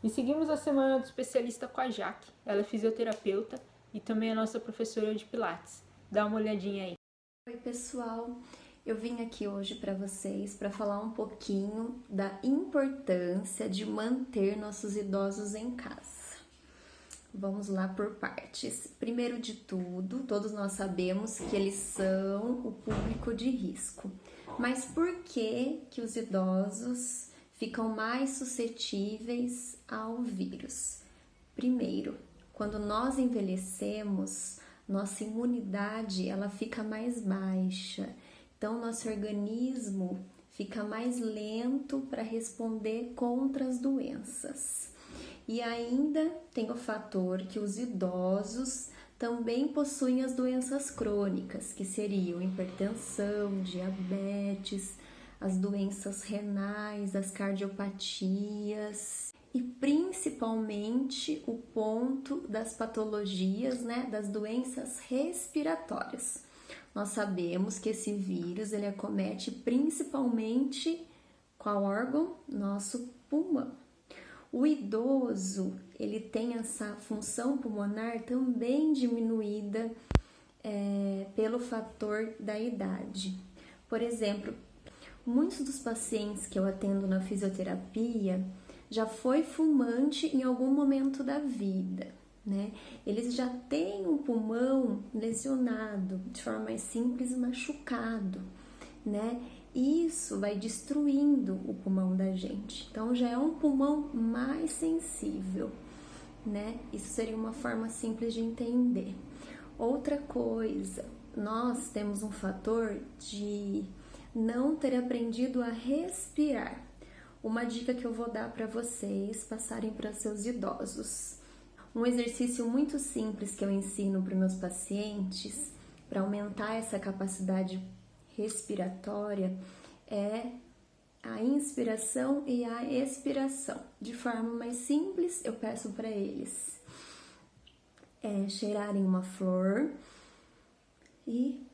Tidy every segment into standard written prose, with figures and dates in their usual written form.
E seguimos a semana do especialista com a Jaque. Ela é fisioterapeuta e também é nossa professora de Pilates. Dá uma olhadinha aí. Oi, pessoal. Eu vim aqui hoje para vocês para falar um pouquinho da importância de manter nossos idosos em casa. Vamos lá por partes. Primeiro de tudo, todos nós sabemos que eles são o público de risco. Mas por que os idosos ficam mais suscetíveis ao vírus? Primeiro, quando nós envelhecemos, nossa imunidade ela fica mais baixa. Então, nosso organismo fica mais lento para responder contra as doenças. E ainda tem o fator que os idosos também possuem as doenças crônicas, que seriam hipertensão, diabetes, as doenças renais, as cardiopatias e principalmente o ponto das patologias, das doenças respiratórias. Nós sabemos que esse vírus ele acomete principalmente qual órgão? Nosso pulmão. O idoso, ele tem essa função pulmonar também diminuída pelo fator da idade. Por exemplo, muitos dos pacientes que eu atendo na fisioterapia já foi fumante em algum momento da vida, né? Eles já têm um pulmão lesionado, de forma mais simples, machucado, né? Isso vai destruindo o pulmão da gente. Então já é um pulmão mais sensível, né? Isso seria uma forma simples de entender. Outra coisa, nós temos um fator de não ter aprendido a respirar. Uma dica que eu vou dar para vocês passarem para seus idosos. Um exercício muito simples que eu ensino para meus pacientes para aumentar essa capacidade respiratória é a inspiração e a expiração. De forma mais simples, eu peço para eles cheirarem uma flor e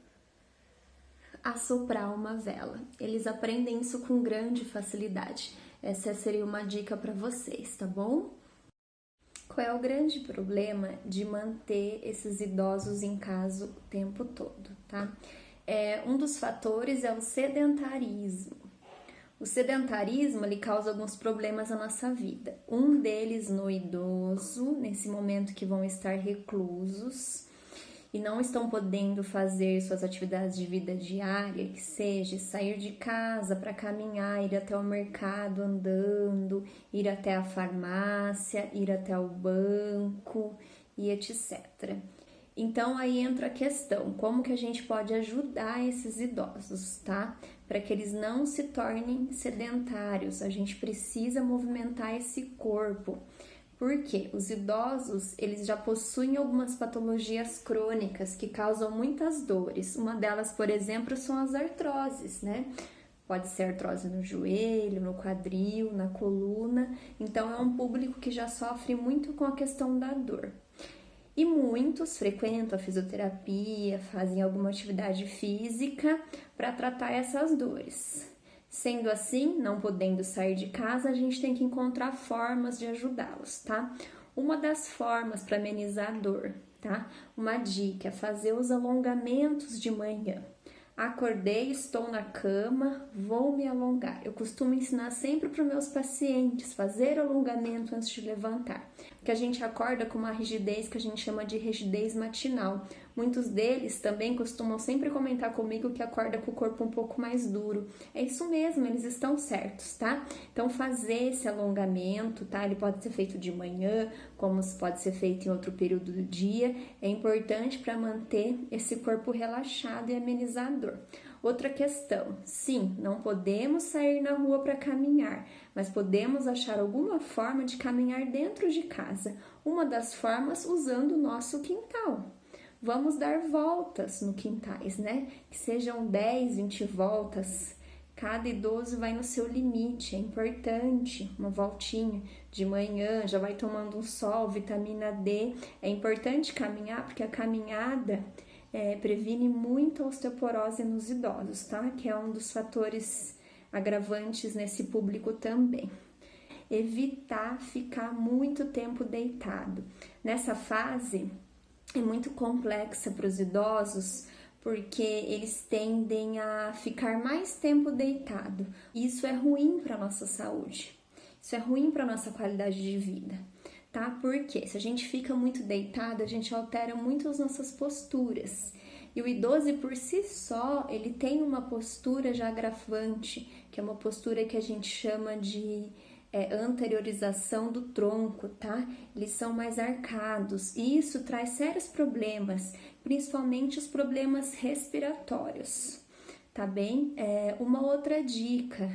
assoprar uma vela. Eles aprendem isso com grande facilidade. Essa seria uma dica para vocês, tá bom? Qual é o grande problema de manter esses idosos em casa o tempo todo, tá? Um dos fatores é o sedentarismo. O sedentarismo ele causa alguns problemas na nossa vida. Um deles no idoso, nesse momento que vão estar reclusos e não estão podendo fazer suas atividades de vida diária, que seja sair de casa para caminhar, ir até o mercado andando, ir até a farmácia, ir até o banco e etc. Então aí entra a questão, como que a gente pode ajudar esses idosos, tá? Para que eles não se tornem sedentários, a gente precisa movimentar esse corpo. Porque os idosos, eles já possuem algumas patologias crônicas que causam muitas dores. Uma delas, por exemplo, são as artroses, né? Pode ser artrose no joelho, no quadril, na coluna. Então, é um público que já sofre muito com a questão da dor. E muitos frequentam a fisioterapia, fazem alguma atividade física para tratar essas dores. Sendo assim, não podendo sair de casa, a gente tem que encontrar formas de ajudá-los, tá? Uma das formas para amenizar a dor, tá? Uma dica é fazer os alongamentos de manhã. Acordei, estou na cama, vou me alongar. Eu costumo ensinar sempre para os meus pacientes fazer alongamento antes de levantar, porque a gente acorda com uma rigidez que a gente chama de rigidez matinal. Muitos deles também costumam sempre comentar comigo que acorda com o corpo um pouco mais duro. É isso mesmo, eles estão certos, tá? Então fazer esse alongamento, tá? Ele pode ser feito de manhã, como pode ser feito em outro período do dia. É importante para manter esse corpo relaxado e amenizar a dor. Outra questão, sim, não podemos sair na rua para caminhar, mas podemos achar alguma forma de caminhar dentro de casa. Uma das formas usando o nosso quintal. Vamos dar voltas no quintais, né? Que sejam 10, 20 voltas. Cada idoso vai no seu limite, é importante, uma voltinha de manhã, já vai tomando um sol, vitamina D. É importante caminhar, porque a caminhada previne muito a osteoporose nos idosos, tá? Que é um dos fatores agravantes nesse público também. evitar ficar muito tempo deitado. Nessa fase é muito complexa para os idosos, porque eles tendem a ficar mais tempo deitado. Isso é ruim para a nossa saúde, isso é ruim para a nossa qualidade de vida, tá? Porque se a gente fica muito deitado, a gente altera muito as nossas posturas. E o idoso, por si só, ele tem uma postura já agravante, que é uma postura que a gente chama de anteriorização do tronco, tá? Eles são mais arcados e isso traz sérios problemas, principalmente os problemas respiratórios, tá bem? Uma outra dica,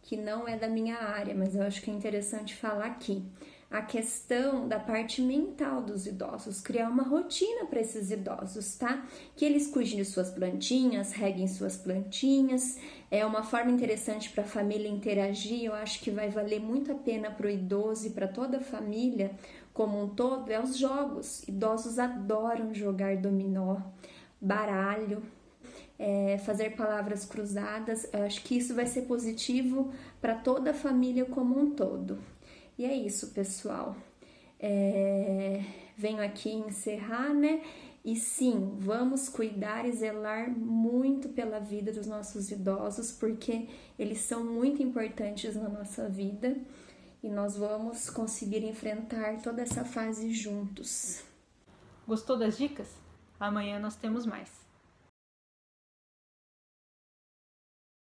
que não é da minha área, mas eu acho que é interessante falar aqui, a questão da parte mental dos idosos, criar uma rotina para esses idosos, tá? Que eles cuidem de suas plantinhas, reguem suas plantinhas, é uma forma interessante para a família interagir, eu acho que vai valer muito a pena para o idoso e para toda a família como um todo, os jogos. Idosos adoram jogar dominó, baralho, fazer palavras cruzadas, eu acho que isso vai ser positivo para toda a família como um todo. E é isso, pessoal. Venho aqui encerrar, né? E sim, vamos cuidar e zelar muito pela vida dos nossos idosos, porque eles são muito importantes na nossa vida e nós vamos conseguir enfrentar toda essa fase juntos. Gostou das dicas? Amanhã nós temos mais.